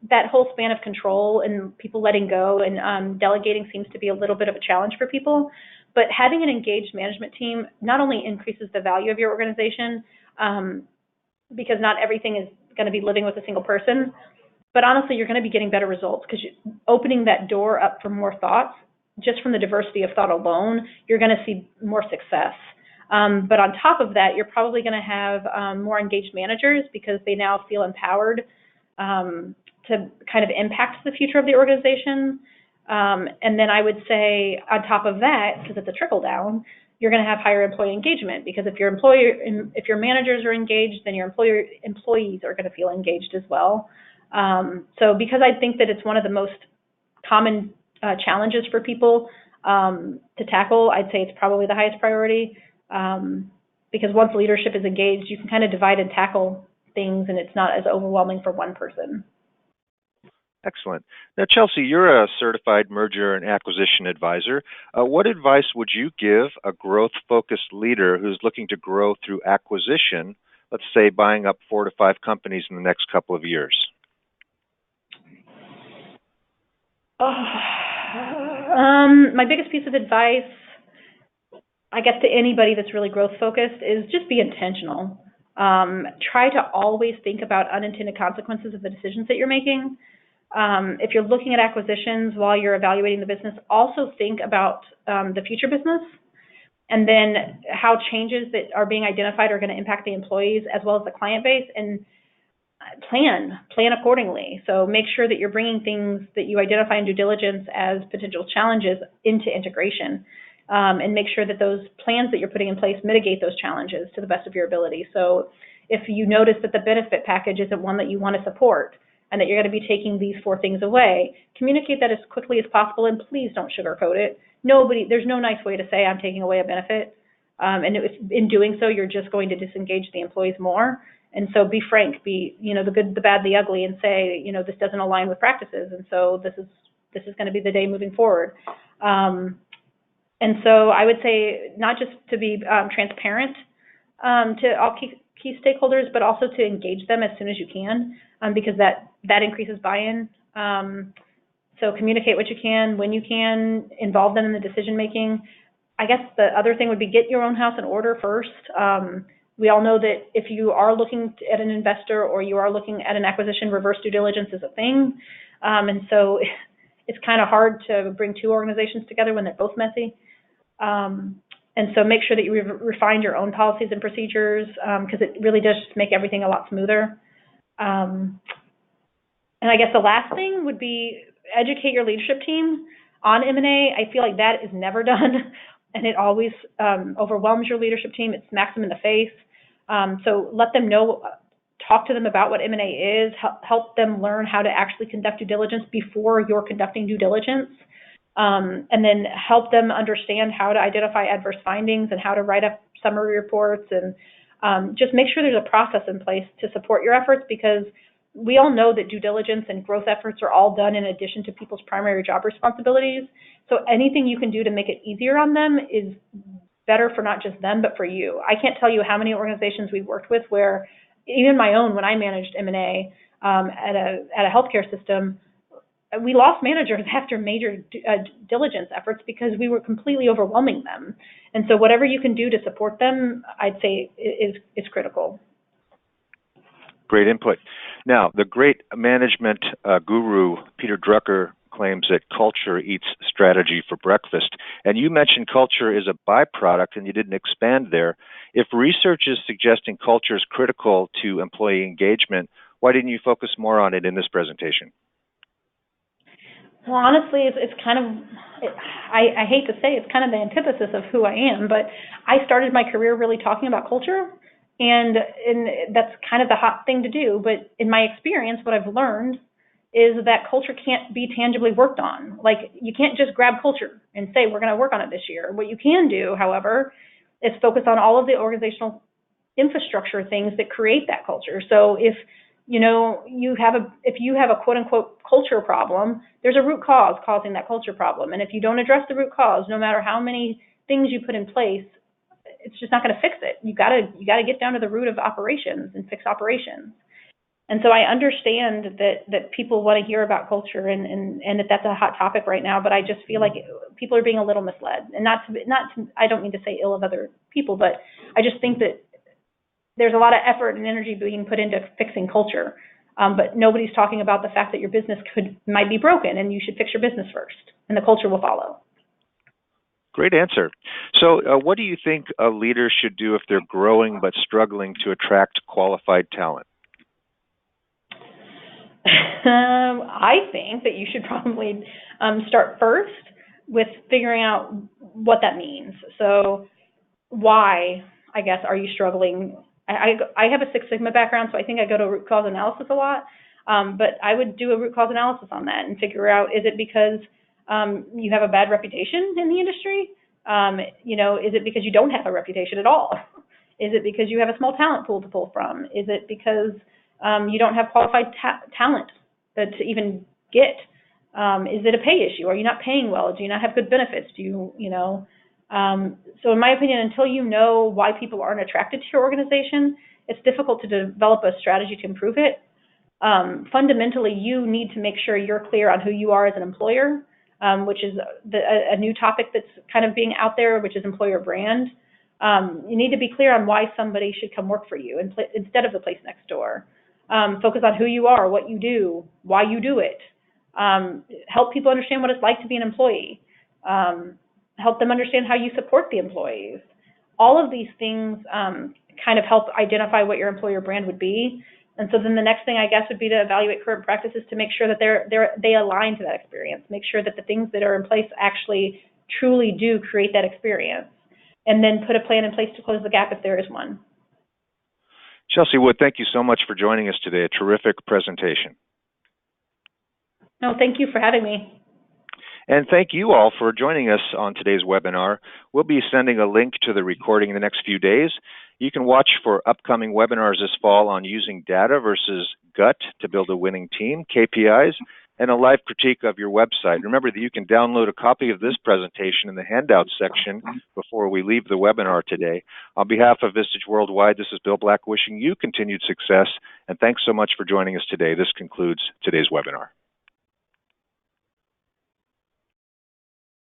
that whole span of control and people letting go and delegating seems to be a little bit of a challenge for people. But having an engaged management team not only increases the value of your organization, because not everything is going to be living with a single person, but honestly, you're going to be getting better results because opening that door up for more thoughts, just from the diversity of thought alone, you're going to see more success. But on top of that, you're probably going to have more engaged managers because they now feel empowered to kind of impact the future of the organization. And then I would say on top of that, because it's a trickle down, you're going to have higher employee engagement because if your managers are engaged, then your employees are going to feel engaged as well. So because I think that it's one of the most common challenges for people to tackle, I'd say it's probably the highest priority because once leadership is engaged, you can kind of divide and tackle things and it's not as overwhelming for one person. Excellent. Now, Chelsea, you're a certified merger and acquisition advisor. What advice would you give a growth-focused leader who's looking to grow through acquisition, let's say buying up 4 to 5 companies in the next couple of years? My biggest piece of advice, I guess, to anybody that's really growth-focused is just be intentional. Try to always think about unintended consequences of the decisions that you're making. If you're looking at acquisitions while you're evaluating the business, also think about the future business and then how changes that are being identified are going to impact the employees as well as the client base, and plan accordingly. So make sure that you're bringing things that you identify in due diligence as potential challenges into integration, and make sure that those plans that you're putting in place mitigate those challenges to the best of your ability. So if you notice that the benefit package isn't one that you want to support, and that you're going to be taking these 4 things away, communicate that as quickly as possible, and please don't sugarcoat it. There's no nice way to say I'm taking away a benefit, and in doing so, you're just going to disengage the employees more. And so be frank, be the good, the bad, the ugly, and say this doesn't align with practices, and so this is going to be the day moving forward. And so I would say not just to be transparent to all key stakeholders, but also to engage them as soon as you can, because that increases buy-in. So communicate what you can, when you can, involve them in the decision making. I guess the other thing would be get your own house in order first. We all know that if you are looking at an investor or you are looking at an acquisition, reverse due diligence is a thing. And so it's kind of hard to bring 2 organizations together when they're both messy. And so make sure that you refine your own policies and procedures, because it really does just make everything a lot smoother. And I guess the last thing would be educate your leadership team on M&A. I feel like that is never done, and it always overwhelms your leadership team. It smacks them in the face. So let them know, talk to them about what M&A is, help them learn how to actually conduct due diligence before you're conducting due diligence. And then help them understand how to identify adverse findings and how to write up summary reports, and just make sure there's a process in place to support your efforts, because we all know that due diligence and growth efforts are all done in addition to people's primary job responsibilities. So anything you can do to make it easier on them is better for not just them, but for you. I can't tell you how many organizations we've worked with where, even my own, when I managed M&A at a healthcare system, we lost managers after major diligence efforts because we were completely overwhelming them. And so whatever you can do to support them, I'd say is critical. Great input. Now, the great management guru, Peter Drucker, claims that culture eats strategy for breakfast. And you mentioned culture is a byproduct, and you didn't expand there. If research is suggesting culture is critical to employee engagement, why didn't you focus more on it in this presentation? Well, honestly, it's kind of, I hate to say it's kind of the antithesis of who I am, but I started my career really talking about culture, and that's kind of the hot thing to do. But in my experience, what I've learned is that culture can't be tangibly worked on. Like, you can't just grab culture and say, we're going to work on it this year. What you can do, however, is focus on all of the organizational infrastructure things that create that culture. So if you have a quote unquote culture problem, there's a root cause causing that culture problem. And if you don't address the root cause, no matter how many things you put in place, it's just not going to fix it. You gotta get down to the root of operations and fix operations. And so I understand that people want to hear about culture and that that's a hot topic right now, but I just feel like people are being a little misled. And I don't mean to say ill of other people, but I just think that there's a lot of effort and energy being put into fixing culture, but nobody's talking about the fact that your business might be broken and you should fix your business first, and the culture will follow. Great answer. So what do you think a leader should do if they're growing but struggling to attract qualified talent? I think that you should probably start first with figuring out what that means. So why, I guess, are you struggling? I have a Six Sigma background, so I think I go to root cause analysis a lot, but I would do a root cause analysis on that and figure out, is it because you have a bad reputation in the industry? Is it because you don't have a reputation at all? Is it because you have a small talent pool to pull from? Is it because you don't have qualified talent to even get? Is it a pay issue? Are you not paying well? Do you not have good benefits? So in my opinion, until you know why people aren't attracted to your organization, it's difficult to develop a strategy to improve it. Fundamentally, you need to make sure you're clear on who you are as an employer, which is a new topic that's kind of being out there, which is employer brand. You need to be clear on why somebody should come work for you instead of the place next door. Focus on who you are, what you do, why you do it. Help people understand what it's like to be an employee. Help them understand how you support the employees. All of these things kind of help identify what your employer brand would be. And so then the next thing, I guess, would be to evaluate current practices to make sure that they align to that experience. Make sure that the things that are in place actually truly do create that experience. And then put a plan in place to close the gap if there is one. Chelsea Wood, thank you so much for joining us today. A terrific presentation. No, thank you for having me. And thank you all for joining us on today's webinar. We'll be sending a link to the recording in the next few days. You can watch for upcoming webinars this fall on using data versus gut to build a winning team, KPIs, and a live critique of your website. Remember that you can download a copy of this presentation in the handouts section before we leave the webinar today. On behalf of Vistage Worldwide, this is Bill Black wishing you continued success, and thanks so much for joining us today. This concludes today's webinar.